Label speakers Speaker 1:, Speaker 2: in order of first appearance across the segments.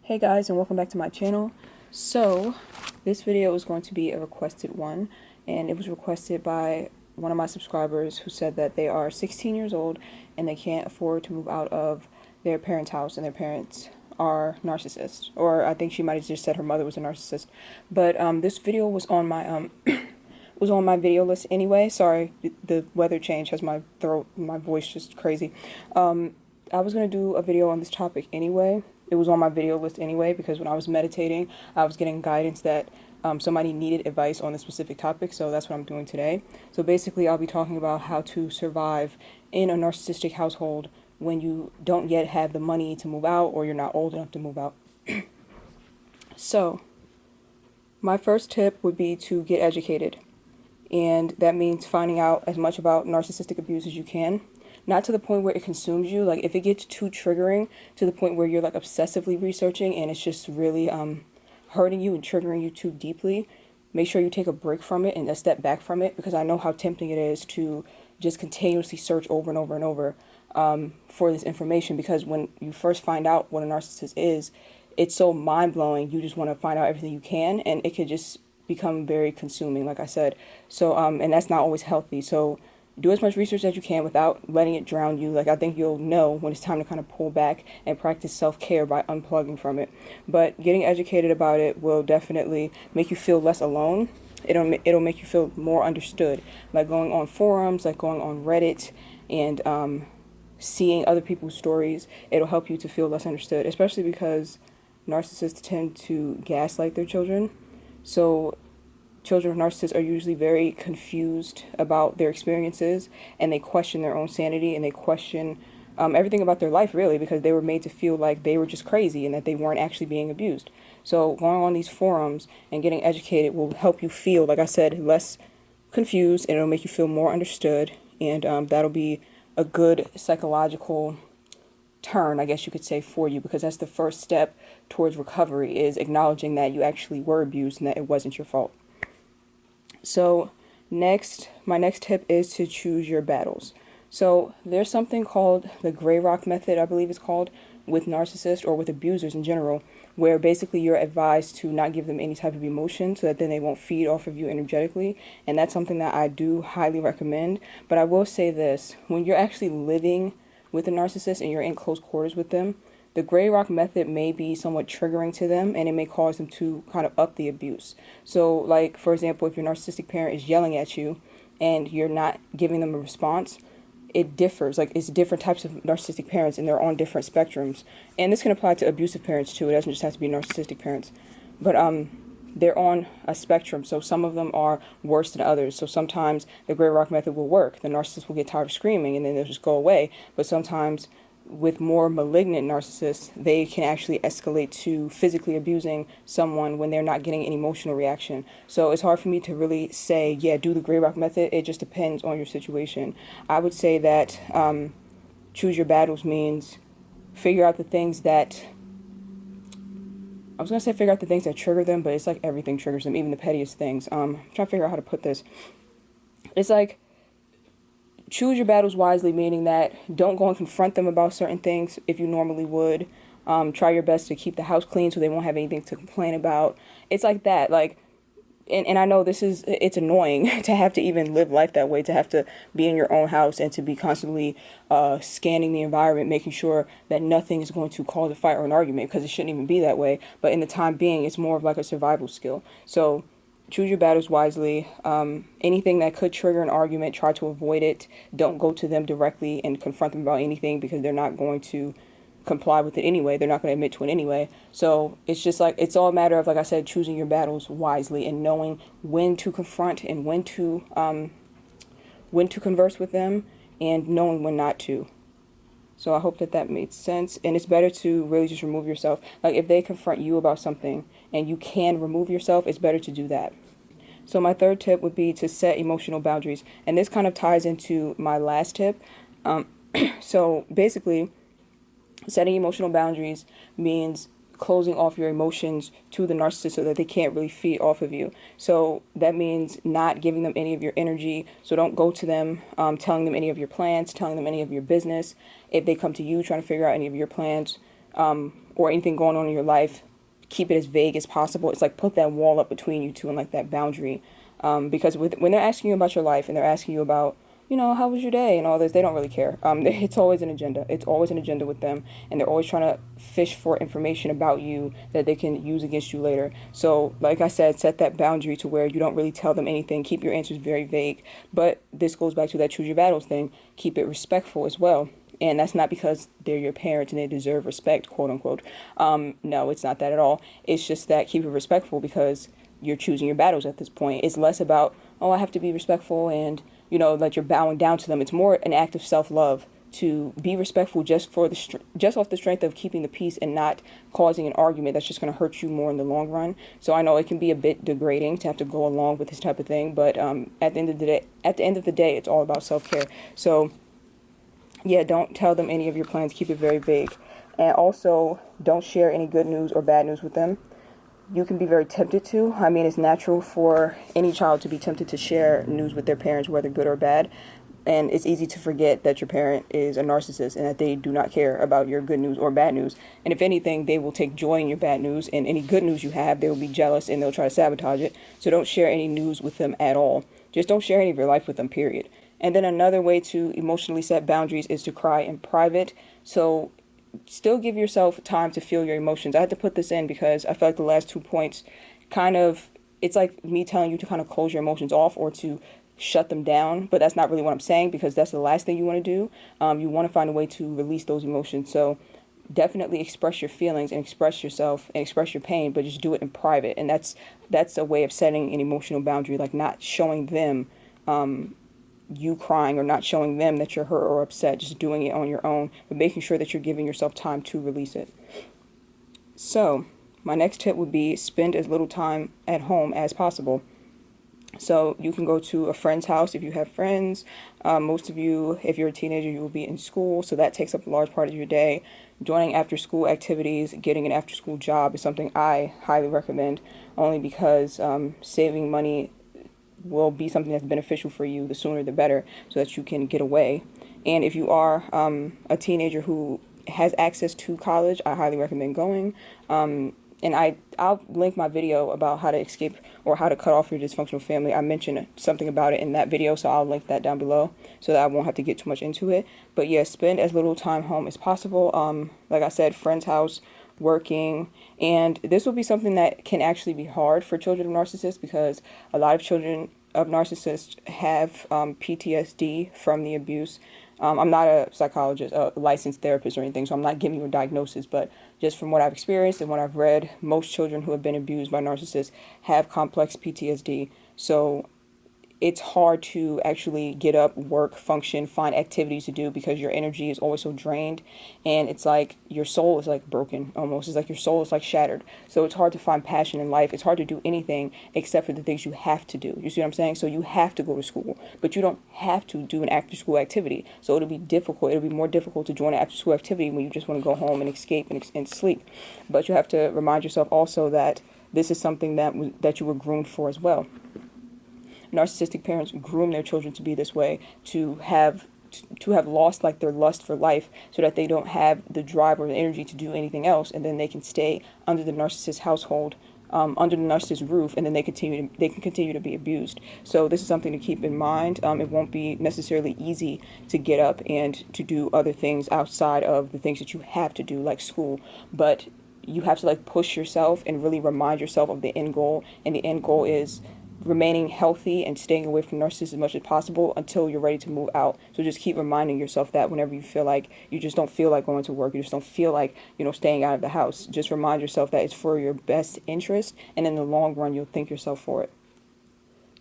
Speaker 1: Hey guys, and welcome back to my channel. So this video is going to be a requested one, and it was requested by one of my subscribers who said that they are 16 years old and they can't afford to move out of their parents' house, and their parents are narcissists. Or I think she might have just said her mother was a narcissist. But this video was on my was on my video list anyway. Sorry, the weather change has my voice just crazy. I was gonna do a video on this topic anyway. It was on my video list anyway because when I was meditating, I was getting guidance that somebody needed advice on a specific topic, so that's what I'm doing today. So basically, I'll be talking about how to survive in a narcissistic household when you don't yet have the money to move out or you're not old enough to move out. So, my first tip would be to get educated, and that means finding out as much about narcissistic abuse as you can. Not to the point where it consumes you. Like, if it gets too triggering to the point where you're like obsessively researching and it's just really hurting you and triggering you too deeply, make sure you take a break from it and a step back from it, because I know how tempting it is to just continuously search over and over and over for this information, because when you first find out what a narcissist is, it's so mind-blowing. You just want to find out everything you can, and it could just become very consuming, like I said. So and that's not always healthy. So do as much research as you can without letting it drown you. Like, I think you'll know when it's time to kind of pull back and practice self-care by unplugging from it. But getting educated about it will definitely make you feel less alone. It'll make you feel more understood. Like going on forums, like going on Reddit, and seeing other people's stories. It'll help you to feel less understood, especially because narcissists tend to gaslight their children. So children of narcissists are usually very confused about their experiences, and they question their own sanity, and they question everything about their life, really, because they were made to feel like they were just crazy and that they weren't actually being abused. So going on these forums and getting educated will help you feel, like I said, less confused, and it'll make you feel more understood, and that'll be a good psychological turn, I guess you could say, for you, because that's the first step towards recovery, is acknowledging that you actually were abused and that it wasn't your fault. So my next tip is to choose your battles. So there's something called the gray rock method, I believe it's called, with narcissists or with abusers in general, where basically you're advised to not give them any type of emotion so that then they won't feed off of you energetically. And that's something that I do highly recommend. But I will say this, when you're actually living with a narcissist and you're in close quarters with them, the gray rock method may be somewhat triggering to them, and it may cause them to kind of up the abuse. So, like, for example, if your narcissistic parent is yelling at you and you're not giving them a response, it differs. Like, it's different types of narcissistic parents, and they're on different spectrums. And this can apply to abusive parents too. It doesn't just have to be narcissistic parents. But they're on a spectrum, so some of them are worse than others. So sometimes the gray rock method will work. The narcissist will get tired of screaming and then they'll just go away. But sometimes with more malignant narcissists, they can actually escalate to physically abusing someone when they're not getting an emotional reaction. So it's hard for me to really say, yeah, do the gray rock method. It just depends on your situation. I would say that choose your battles means figure out the things that, I was going to say figure out the things that trigger them, but it's like everything triggers them, even the pettiest things. I'm trying to figure out how to put this. It's like, choose your battles wisely, meaning that don't go and confront them about certain things if you normally would. Try your best to keep the house clean so they won't have anything to complain about. It's like that. Like, and I know it's annoying to have to even live life that way, to have to be in your own house and to be constantly scanning the environment, making sure that nothing is going to cause a fight or an argument, because it shouldn't even be that way. But in the time being, it's more of like a survival skill. So choose your battles wisely. Anything that could trigger an argument, try to avoid it. Don't go to them directly and confront them about anything, because they're not going to comply with it anyway. They're not going to admit to it anyway. So it's just like, it's all a matter of, like I said, choosing your battles wisely and knowing when to confront and when to converse with them, and knowing when not to. So I hope that that made sense. And it's better to really just remove yourself. Like, if they confront you about something and you can remove yourself, it's better to do that. So my third tip would be to set emotional boundaries. And this kind of ties into my last tip. So basically, setting emotional boundaries means closing off your emotions to the narcissist so that they can't really feed off of you. So that means not giving them any of your energy. So don't go to them telling them any of your plans, telling them any of your business. If they come to you trying to figure out any of your plans, or anything going on in your life, keep it as vague as possible. It's like put that wall up between you two and like that boundary. Because when they're asking you about your life and they're asking you about, how was your day and all this, they don't really care. It's always an agenda. It's always an agenda with them, and they're always trying to fish for information about you that they can use against you later. So, like I said, set that boundary to where you don't really tell them anything. Keep your answers very vague. But this goes back to that choose your battles thing. Keep it respectful as well. And that's not because they're your parents and they deserve respect, quote unquote. No, it's not that at all. It's just that keep it respectful because you're choosing your battles at this point. It's less about, oh, I have to be respectful and, that you're bowing down to them. It's more an act of self-love to be respectful just off the strength of keeping the peace and not causing an argument that's just going to hurt you more in the long run. So I know it can be a bit degrading to have to go along with this type of thing, but at the end of the day, it's all about self-care. So yeah, don't tell them any of your plans. Keep it very vague. And also, don't share any good news or bad news with them. You can be very tempted to. I mean, it's natural for any child to be tempted to share news with their parents, whether good or bad. And it's easy to forget that your parent is a narcissist and that they do not care about your good news or bad news. And if anything, they will take joy in your bad news, and any good news you have, they will be jealous and they'll try to sabotage it. So don't share any news with them at all. Just don't share any of your life with them, period. And then another way to emotionally set boundaries is to cry in private. So still give yourself time to feel your emotions. I had to put this in because I feel like the last 2 points it's like me telling you to kind of close your emotions off or to shut them down, but that's not really what I'm saying because that's the last thing you want to do. You want to find a way to release those emotions. So definitely express your feelings and express yourself and express your pain, but just do it in private. And that's a way of setting an emotional boundary, like not showing them you crying or not showing them that you're hurt or upset, just doing it on your own, but making sure that you're giving yourself time to release it. So my next tip would be spend as little time at home as possible. So you can go to a friend's house if you have friends. Most of you, if you're a teenager, you will be in school, so that takes up a large part of your day. Joining after school activities, getting an after school job is something I highly recommend, only because saving money will be something that's beneficial for you. The sooner the better, so that you can get away. And if you are a teenager who has access to college, I highly recommend going. And I'll link my video about how to escape or how to cut off your dysfunctional family. I mentioned something about it in that video, so I'll link that down below so that I won't have to get too much into it. But yeah, spend as little time home as possible. Like I said, friend's house, working, and this will be something that can actually be hard for children of narcissists because a lot of children of narcissists have PTSD from the abuse. I'm not a psychologist, a licensed therapist or anything, so I'm not giving you a diagnosis, but just from what I've experienced and what I've read, most children who have been abused by narcissists have complex PTSD. So it's hard to actually get up, work, function, find activities to do because your energy is always so drained, and it's like your soul is like broken almost. It's like your soul is like shattered. So it's hard to find passion in life. It's hard to do anything except for the things you have to do. You see what I'm saying? So you have to go to school, but you don't have to do an after school activity. So it'll be difficult. It'll be more difficult to join an after school activity when you just want to go home and escape and sleep. But you have to remind yourself also that this is something that you were groomed for as well. Narcissistic parents groom their children to be this way, to have lost like their lust for life, so that they don't have the drive or the energy to do anything else, and then they can stay under the narcissist household, under the narcissist roof, and then they can continue to be abused. So this is something to keep in mind. It won't be necessarily easy to get up and to do other things outside of the things that you have to do, like school, but you have to like push yourself and really remind yourself of the end goal, and the end goal is remaining healthy and staying away from narcissists as much as possible until you're ready to move out. So just keep reminding yourself that whenever you feel like you just don't feel like going to work, you just don't feel like, staying out of the house, just remind yourself that it's for your best interest, and in the long run, you'll thank yourself for it.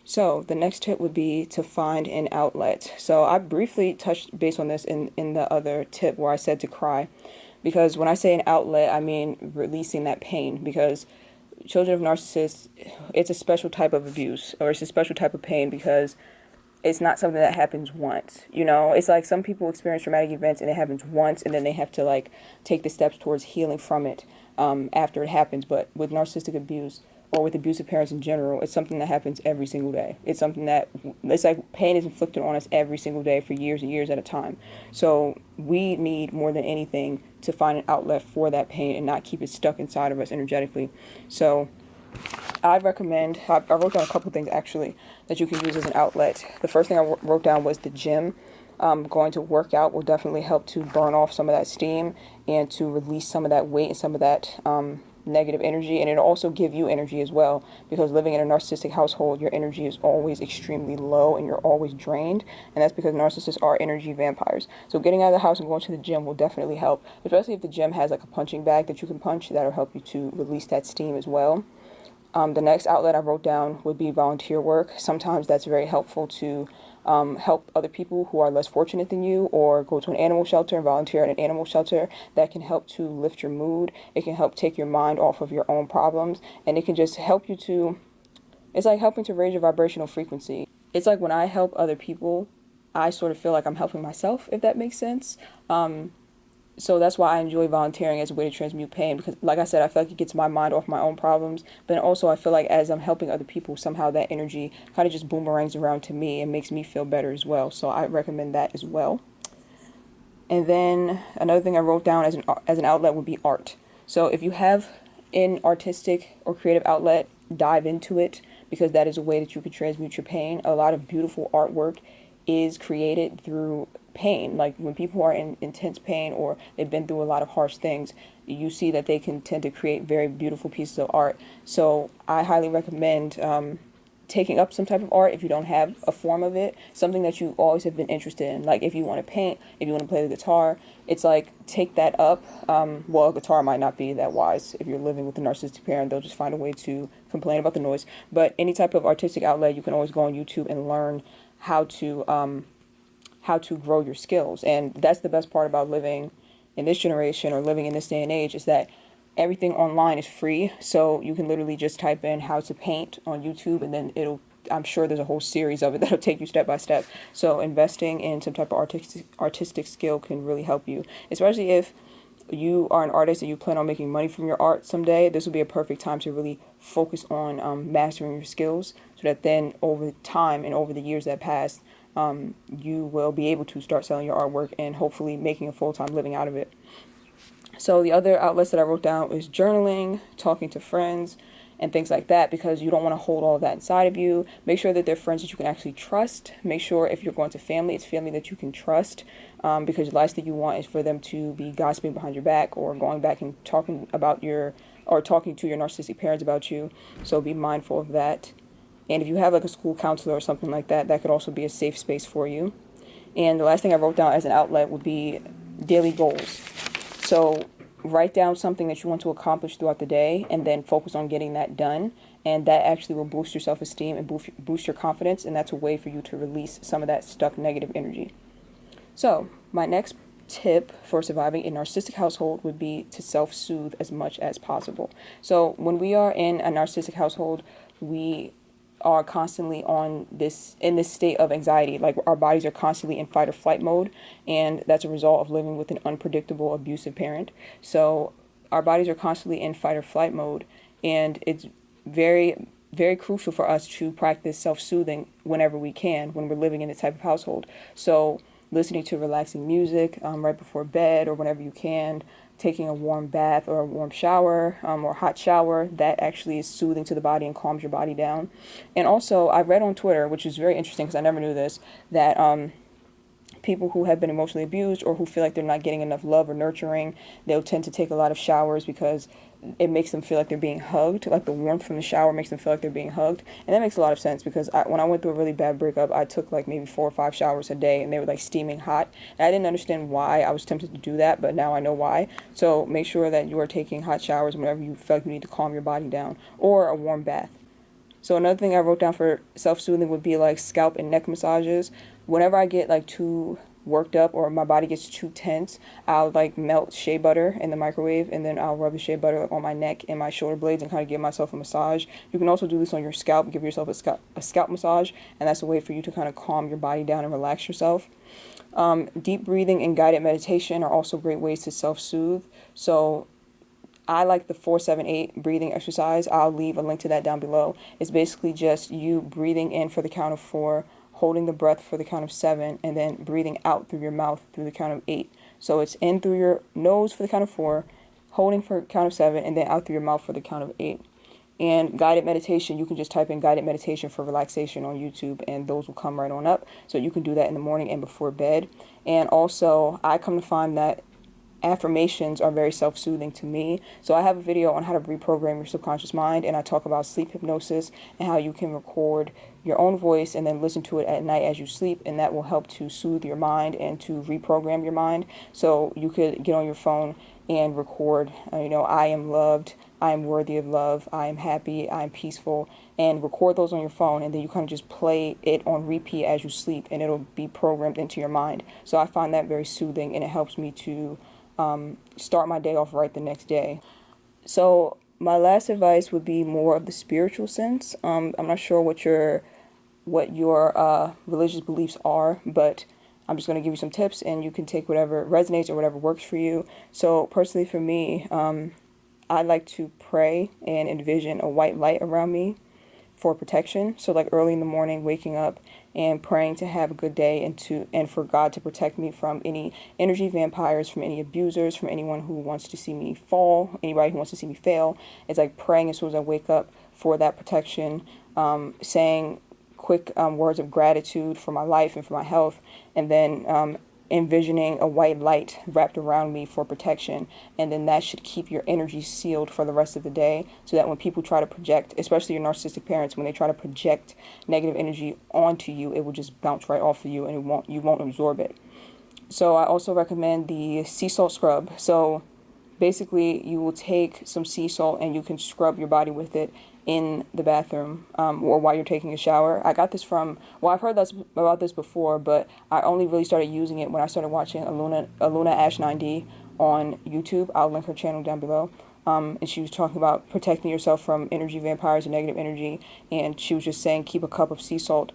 Speaker 1: So the next tip would be to find an outlet. So I briefly touched base on this in the other tip where I said to cry, because when I say an outlet, I mean releasing that pain, because children of narcissists, it's a special type of abuse, or it's a special type of pain, because it's not something that happens once. It's like some people experience traumatic events and it happens once, and then they have to take the steps towards healing from it after it happens. But with narcissistic abuse, or with abusive parents in general, it's something that happens every single day. It's something that, it's like pain is inflicted on us every single day for years and years at a time. So we need more than anything to find an outlet for that pain and not keep it stuck inside of us energetically. So I'd recommend, I wrote down a couple things actually that you can use as an outlet. The first thing I wrote down was the gym. Going to work out will definitely help to burn off some of that steam and to release some of that weight and some of that negative energy, and it'll also give you energy as well, because living in a narcissistic household, your energy is always extremely low and you're always drained, and that's because narcissists are energy vampires. So getting out of the house and going to the gym will definitely help, especially if the gym has like a punching bag that you can punch. That'll help you to release that steam as well. The next outlet I wrote down would be volunteer work. Sometimes that's very helpful to help other people who are less fortunate than you, or go to an animal shelter and volunteer at an animal shelter. That can help to lift your mood. It can help take your mind off of your own problems, and it can just help you to, it's like helping to raise your vibrational frequency. It's like when I help other people, I sort of feel like I'm helping myself, if that makes sense. So that's why I enjoy volunteering as a way to transmute pain, because like I said, I feel like it gets my mind off my own problems, but also I feel like as I'm helping other people, somehow that energy kind of just boomerangs around to me and makes me feel better as well. So I recommend that as well. And then another thing I wrote down as an outlet would be art. So if you have an artistic or creative outlet, dive into it, because that is a way that you can transmute your pain. A lot of beautiful artwork is created through pain. Like when people are in intense pain or they've been through a lot of harsh things, you see that they can tend to create very beautiful pieces of art. So I highly recommend taking up some type of art if you don't have a form of it, something that you always have been interested in. Like if you want to paint, if you want to play the guitar, it's like take that up. Well, a guitar might not be that wise. If you're living with a narcissistic parent, they'll just find a way to complain about the noise. But any type of artistic outlet, you can always go on YouTube and learn how to grow your skills. And that's the best part about living in this generation or living in this day and age, is that everything online is free. So you can literally just type in how to paint on YouTube, and then I'm sure there's a whole series of it that'll take you step by step. So investing in some type of artistic skill can really help you, especially if you are an artist and you plan on making money from your art someday. This will be a perfect time to really focus on mastering your skills, so that then over time and over the years that pass, you will be able to start selling your artwork and hopefully making a full-time living out of it. So the other outlets that I wrote down is journaling, talking to friends, and things like that, because you don't want to hold all of that inside of you. Make sure that they're friends that you can actually trust. Make sure if you're going to family, it's family that you can trust, because the last thing you want is for them to be gossiping behind your back or going back and talking to your narcissistic parents about you. So be mindful of that. And if you have like a school counselor or something like that, that could also be a safe space for you. And the last thing I wrote down as an outlet would be daily goals. So write down something that you want to accomplish throughout the day and then focus on getting that done. And that actually will boost your self-esteem and boost your confidence. And that's a way for you to release some of that stuck negative energy. So my next tip for surviving a narcissistic household would be to self-soothe as much as possible. So when we are in a narcissistic household, we are constantly in this state of anxiety. Like our bodies are constantly in fight or flight mode, and that's a result of living with an unpredictable, abusive parent. So our bodies are constantly in fight or flight mode, and it's very, very crucial for us to practice self-soothing whenever we can when we're living in this type of household. So listening to relaxing music right before bed or whenever you can, taking a warm bath or a warm shower or hot shower, that actually is soothing to the body and calms your body down. And also, I read on Twitter, which is very interesting because I never knew this, that people who have been emotionally abused or who feel like they're not getting enough love or nurturing, they'll tend to take a lot of showers because it makes them feel like they're being hugged. Like the warmth from the shower makes them feel like they're being hugged. And that makes a lot of sense, because when I went through a really bad breakup, I took like maybe 4 or 5 showers a day, and they were like steaming hot. And I didn't understand why I was tempted to do that, but now I know why. So make sure that you are taking hot showers whenever you feel like you need to calm your body down, or a warm bath. So another thing I wrote down for self-soothing would be like scalp and neck massages. Whenever I get like too worked up or my body gets too tense, I'll like melt shea butter in the microwave, and then I'll rub the shea butter on my neck and my shoulder blades and kind of give myself a massage. You can also do this on your scalp, give yourself a scalp massage, and that's a way for you to kind of calm your body down and relax yourself. Deep breathing and guided meditation are also great ways to self-soothe. So I like the 4-7-8 breathing exercise. I'll leave a link to that down below. It's basically just you breathing in for the count of 4, holding the breath for the count of 7, and then breathing out through your mouth through the count of 8. So it's in through your nose for the count of 4, holding for the count of 7, and then out through your mouth for the count of 8. And guided meditation, you can just type in guided meditation for relaxation on YouTube, and those will come right on up. So you can do that in the morning and before bed. And also, I come to find that affirmations are very self-soothing to me. So I have a video on how to reprogram your subconscious mind, and I talk about sleep hypnosis and how you can record your own voice and then listen to it at night as you sleep, and that will help to soothe your mind and to reprogram your mind. So you could get on your phone and record, I am loved, I am worthy of love, I am happy, I am peaceful, and record those on your phone, and then you kind of just play it on repeat as you sleep, and it'll be programmed into your mind. So I find that very soothing, and it helps me to start my day off right the next day. So my last advice would be more of the spiritual sense. I'm not sure what your religious beliefs are, but I'm just going to give you some tips, and you can take whatever resonates or whatever works for you. So personally for me, I like to pray and envision a white light around me for protection. So like early in the morning, waking up and praying to have a good day, and for God to protect me from any energy vampires, from any abusers, from anyone who wants to see me fall, anybody who wants to see me fail. It's like praying as soon as I wake up for that protection, saying quick words of gratitude for my life and for my health, and then envisioning a white light wrapped around me for protection. And then that should keep your energy sealed for the rest of the day, so that when people try to project, especially your narcissistic parents, when they try to project negative energy onto you, it will just bounce right off of you, and you won't absorb it. So I also recommend the sea salt scrub. So basically you will take some sea salt and you can scrub your body with it in the bathroom, or while you're taking a shower. I got this from, I've heard about this before, but I only really started using it when I started watching Aluna Ash 9D on YouTube. I'll link her channel down below. And she was talking about protecting yourself from energy vampires and negative energy, and she was just saying keep a cup of sea salt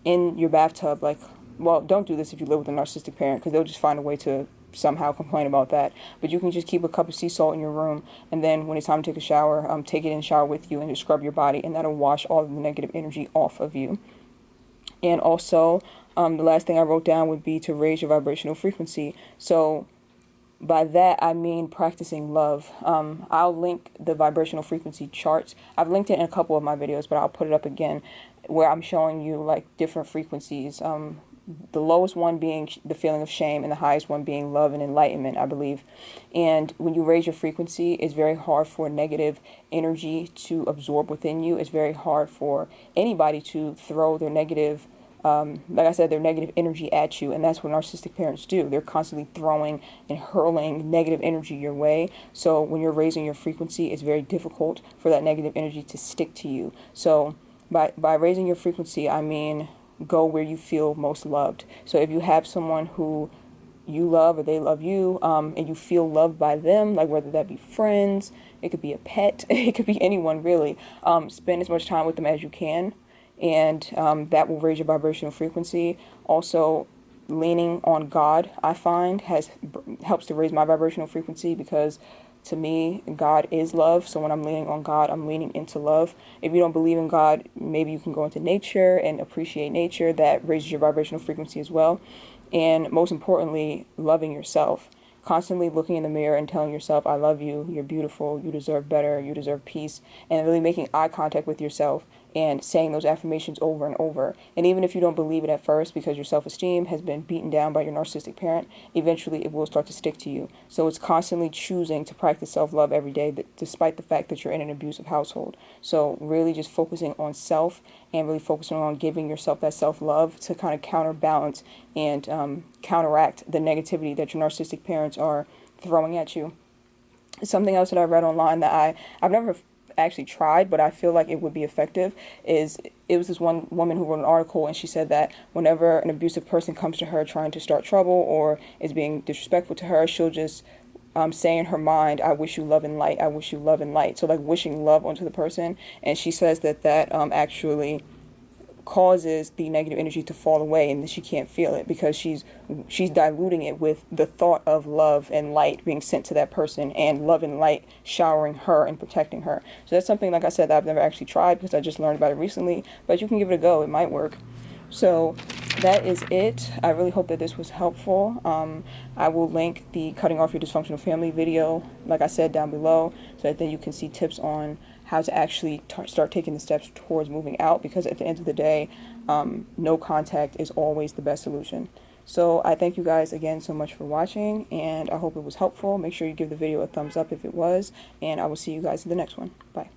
Speaker 1: in your bathtub. Don't do this if you live with a narcissistic parent, because they'll just find a way to somehow complain about that. But you can just keep a cup of sea salt in your room, and then when it's time to take a shower, take it in the shower with you and just scrub your body, and that'll wash all of the negative energy off of you. And also, the last thing I wrote down would be to raise your vibrational frequency. So by that I mean practicing love. I'll link the vibrational frequency charts. I've linked it in a couple of my videos, but I'll put it up again, where I'm showing you like different frequencies. The lowest one being the feeling of shame, and the highest one being love and enlightenment, I believe. And when you raise your frequency, it's very hard for negative energy to absorb within you. It's very hard for anybody to throw their negative, like I said, their negative energy at you. And that's what narcissistic parents do. They're constantly throwing and hurling negative energy your way. So when you're raising your frequency, it's very difficult for that negative energy to stick to you. So by raising your frequency, I mean go where you feel most loved. So if you have someone who you love or they love you, and you feel loved by them, like whether that be friends, it could be a pet, it could be anyone really, spend as much time with them as you can, and that will raise your vibrational frequency. Also, leaning on God, I find, helps to raise my vibrational frequency, because to me, God is love. So when I'm leaning on God, I'm leaning into love. If you don't believe in God, maybe you can go into nature and appreciate nature. That raises your vibrational frequency as well. And most importantly, loving yourself. Constantly looking in the mirror and telling yourself, I love you, you're beautiful, you deserve better, you deserve peace. And really making eye contact with yourself and saying those affirmations over and over. And even if you don't believe it at first, because your self-esteem has been beaten down by your narcissistic parent, eventually it will start to stick to you. So it's constantly choosing to practice self-love every day, despite the fact that you're in an abusive household. So really just focusing on self, and really focusing on giving yourself that self-love to kind of counterbalance and counteract the negativity that your narcissistic parents are throwing at you. Something else that I read online that I've never actually tried, but I feel like it would be effective, is it was this one woman who wrote an article, and she said that whenever an abusive person comes to her trying to start trouble or is being disrespectful to her, she'll just say in her mind, I wish you love and light, I wish you love and light. So like wishing love onto the person. And she says that actually causes the negative energy to fall away, and she can't feel it because she's diluting it with the thought of love and light being sent to that person, and love and light showering her and protecting her. So that's something, like I said, that I've never actually tried because I just learned about it recently, but you can give it a go. It might work. So that is it. I really hope that this was helpful. I will link the Cutting Off Your Dysfunctional Family video, like I said, down below, so that then you can see tips on how to actually start taking the steps towards moving out, because at the end of the day, no contact is always the best solution. So I thank you guys again so much for watching, and I hope it was helpful. Make sure you give the video a thumbs up if it was, and I will see you guys in the next one. Bye.